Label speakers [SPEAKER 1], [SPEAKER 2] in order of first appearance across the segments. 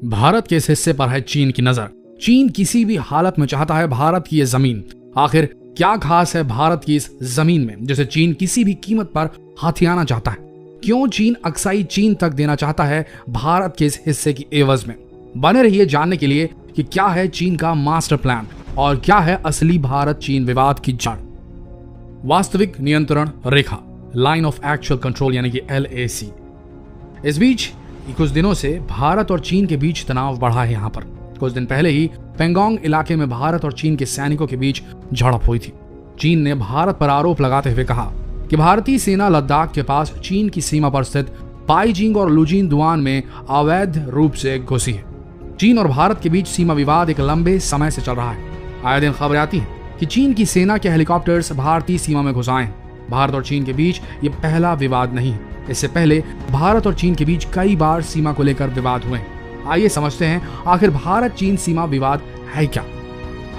[SPEAKER 1] भारत के इस हिस्से पर है चीन की नजर। चीन किसी भी हालत में चाहता है भारत की ये जमीन। आखिर क्या खास है भारत की इस जमीन में जिसे चीन किसी भी कीमत पर हथियाना चाहता है? क्यों चीन अक्साई चीन तक देना चाहता है भारत के इस हिस्से की एवज में? बने रहिए जानने के लिए कि क्या है चीन का मास्टर प्लान और क्या है असली भारत चीन विवाद की जड़। वास्तविक नियंत्रण रेखा, लाइन ऑफ एक्चुअल कंट्रोल यानी कि LAC। इस बीच कुछ दिनों से भारत और चीन के बीच तनाव बढ़ा है। यहाँ पर कुछ दिन पहले ही पेंगोंग इलाके में भारत और चीन के सैनिकों के बीच झड़प हुई थी। चीन ने भारत पर आरोप लगाते हुए कहा कि भारतीय सेना लद्दाख के पास चीन की सीमा पर स्थित पाइजिंग और लुजिन दुआन में अवैध रूप से घुसी है। चीन और भारत के बीच सीमा विवाद एक लंबे समय से चल रहा है। आए दिन खबरें आती हैं कि चीन की सेना के हेलीकॉप्टर्स भारतीय सीमा में घुस आए हैं। भारत और चीन के बीच ये पहला विवाद नहीं है। इससे पहले भारत और चीन के बीच कई बार सीमा को लेकर विवाद हुए हैं। आइए समझते हैं आखिर भारत चीन सीमा विवाद है क्या।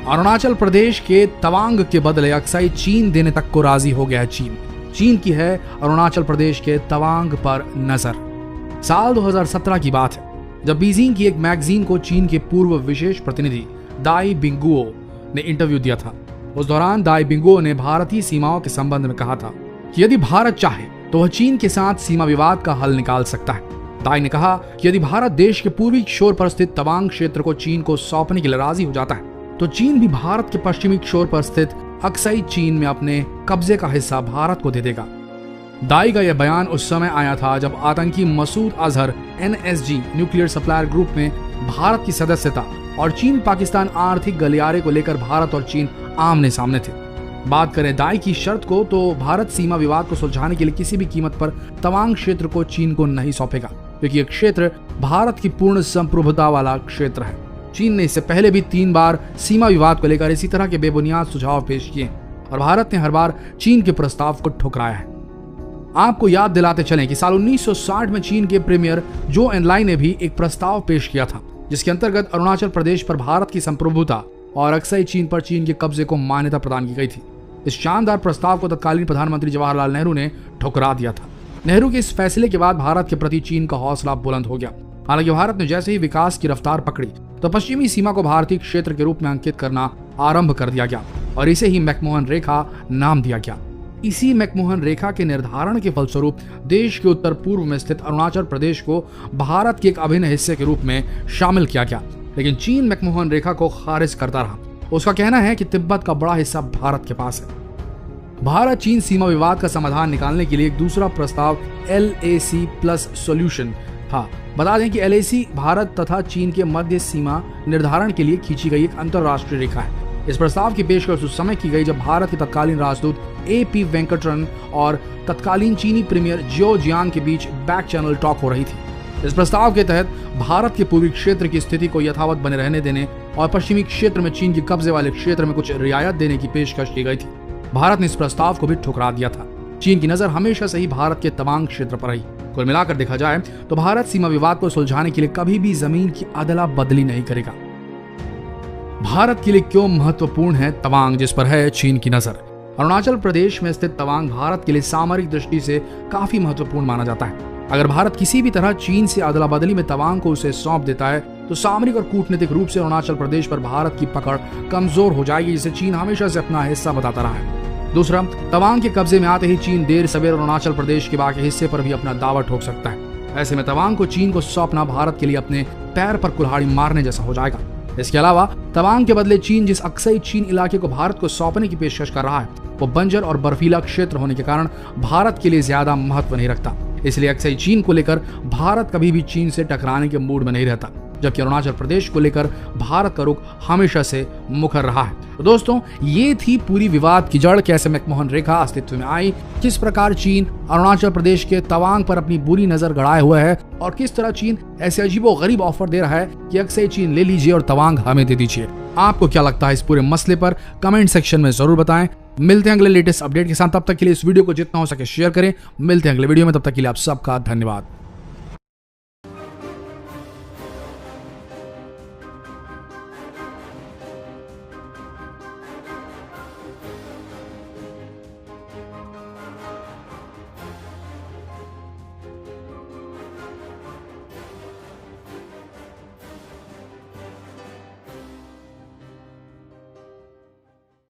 [SPEAKER 1] अरुणाचल प्रदेश के तवांग के बदले अक्साई चीन देने तक को राजी हो गया है चीन की है अरुणाचल प्रदेश के तवांग पर नजर। साल 2017 की बात है जब बीजिंग की एक मैगजीन को चीन के पूर्व विशेष प्रतिनिधि दाई बिंगुओ ने इंटरव्यू दिया था। उस दौरान दाई बिंगुओ ने भारतीय सीमाओं के संबंध में कहा था कि यदि भारत चाहे तो वह चीन के साथ सीमा विवाद का हल निकाल सकता है। दाई ने कहा कि यदि भारत देश के पूर्वी छोर पर स्थित तवांग क्षेत्र को चीन को सौंपने के लिए राजी हो जाता है तो चीन भी भारत के पश्चिमी छोर पर स्थित अक्साई चीन में अपने कब्जे का हिस्सा भारत को दे देगा। दाई का यह बयान उस समय आया था जब आतंकी Masood Azhar NSG nuclear supplier group में भारत की सदस्यता और चीन पाकिस्तान आर्थिक गलियारे को लेकर भारत और चीन आमने सामने थे। बात करें दाई की शर्त को तो भारत सीमा विवाद को सुलझाने के लिए किसी भी कीमत पर तवांग क्षेत्र को चीन को नहीं सौंपेगा क्योंकि यह क्षेत्र भारत की पूर्ण संप्रभुता वाला क्षेत्र है। चीन ने इससे पहले भी 3 बार सीमा विवाद को लेकर इसी तरह के बेबुनियाद सुझाव पेश किए और भारत ने हर बार चीन के प्रस्ताव को ठुकराया है। आपको याद दिलाते चलें कि साल 1960 में चीन के प्रीमियर जो एनलाई ने भी एक प्रस्ताव पेश किया था जिसके अंतर्गत अरुणाचल प्रदेश पर भारत की संप्रभुता और अक्साई चीन पर चीन के कब्जे को मान्यता प्रदान की गई थी। इस शानदार प्रस्ताव को तत्कालीन प्रधानमंत्री जवाहरलाल नेहरू ने ठुकरा दिया था। नेहरू के इस फैसले के बाद भारत के प्रति चीन का हौसला बुलंद हो गया। हालांकि भारत ने जैसे ही विकास की रफ्तार पकड़ी तो पश्चिमी सीमा को भारतीय क्षेत्र के रूप में अंकित करना आरंभ कर दिया गया और इसे ही मैकमोहन रेखा नाम दिया गया। इसी मैकमोहन रेखा के निर्धारण के फलस्वरूप देश के उत्तर पूर्व में स्थित अरुणाचल प्रदेश को भारत के एक अभिन्न हिस्से के रूप में शामिल किया गया। लेकिन चीन मैकमोहन रेखा को खारिज करता रहा। उसका कहना है कि तिब्बत का बड़ा हिस्सा भारत के पास है। भारत चीन सीमा विवाद का समाधान निकालने के लिए एक दूसरा प्रस्ताव LAC प्लस सॉल्यूशन था। बता दें कि LAC भारत तथा चीन के मध्य सीमा निर्धारण के लिए खींची गई एक अंतरराष्ट्रीय रेखा है। इस प्रस्ताव की पेशकश उस समय की गई जब भारत के तत्कालीन राजदूत AP वेंकटरमन और तत्कालीन चीनी प्रीमियर जियो जियांग के बीच बैक चैनल टॉक हो रही थी। इस प्रस्ताव के तहत भारत के पूर्वी क्षेत्र की स्थिति को यथावत बने रहने देने और पश्चिमी क्षेत्र में चीन के कब्जे वाले क्षेत्र में कुछ रियायत देने की पेशकश की गई थी। भारत ने इस प्रस्ताव को भी ठुकरा दिया था। चीन की नजर हमेशा से ही भारत के तवांग क्षेत्र पर रही। कुल मिलाकर देखा जाए तो भारत सीमा विवाद को सुलझाने के लिए कभी भी जमीन की अदला बदली नहीं करेगा। भारत के लिए क्यों महत्वपूर्ण है तवांग जिस पर है चीन की नजर? अरुणाचल प्रदेश में स्थित तवांग भारत के लिए सामरिक दृष्टि से काफी महत्वपूर्ण माना जाता है। अगर भारत किसी भी तरह चीन से अदला बदली में तवांग को उसे सौंप देता है तो सामरिक और कूटनीतिक रूप से अरुणाचल प्रदेश पर भारत की पकड़ कमजोर हो जाएगी जिसे चीन हमेशा से अपना हिस्सा बताता रहा है। दूसरा, तवांग के कब्जे में आते ही चीन देर सवेर अरुणाचल प्रदेश के बाकी हिस्से पर भी अपना दावा ठोक सकता है। ऐसे में तवांग को चीन को सौंपना भारत के लिए अपने पैर पर कुल्हाड़ी मारने जैसा हो जाएगा। इसके अलावा तवांग के बदले चीन जिस अक्साई चीन इलाके को भारत को सौंपने की पेशकश कर रहा है वो बंजर और बर्फीला क्षेत्र होने के कारण भारत के लिए ज्यादा महत्व नहीं रखता। इसलिए अक्साई चीन को लेकर भारत कभी भी चीन से टकराने के मूड में नहीं रहता, जबकि अरुणाचल प्रदेश को लेकर भारत का रुख हमेशा से मुखर रहा है। तो दोस्तों, ये थी पूरी विवाद की जड़, कैसे मैकमोहन रेखा अस्तित्व में आई, किस प्रकार चीन अरुणाचल प्रदेश के तवांग पर अपनी बुरी नजर गड़ाए हुए है और किस तरह चीन ऐसे अजीबोगरीब ऑफर दे रहा है कि अक्साई चीन ले लीजिए और तवांग हमें दे दीजिए। आपको क्या लगता है इस पूरे मसले पर? कमेंट सेक्शन में जरूर बताएं। मिलते हैं अगले लेटेस्ट अपडेट के साथ। तब तक के लिए इस वीडियो को जितना हो सके शेयर करें। मिलते हैं अगले वीडियो में, तब तक के लिए आप सबका धन्यवाद।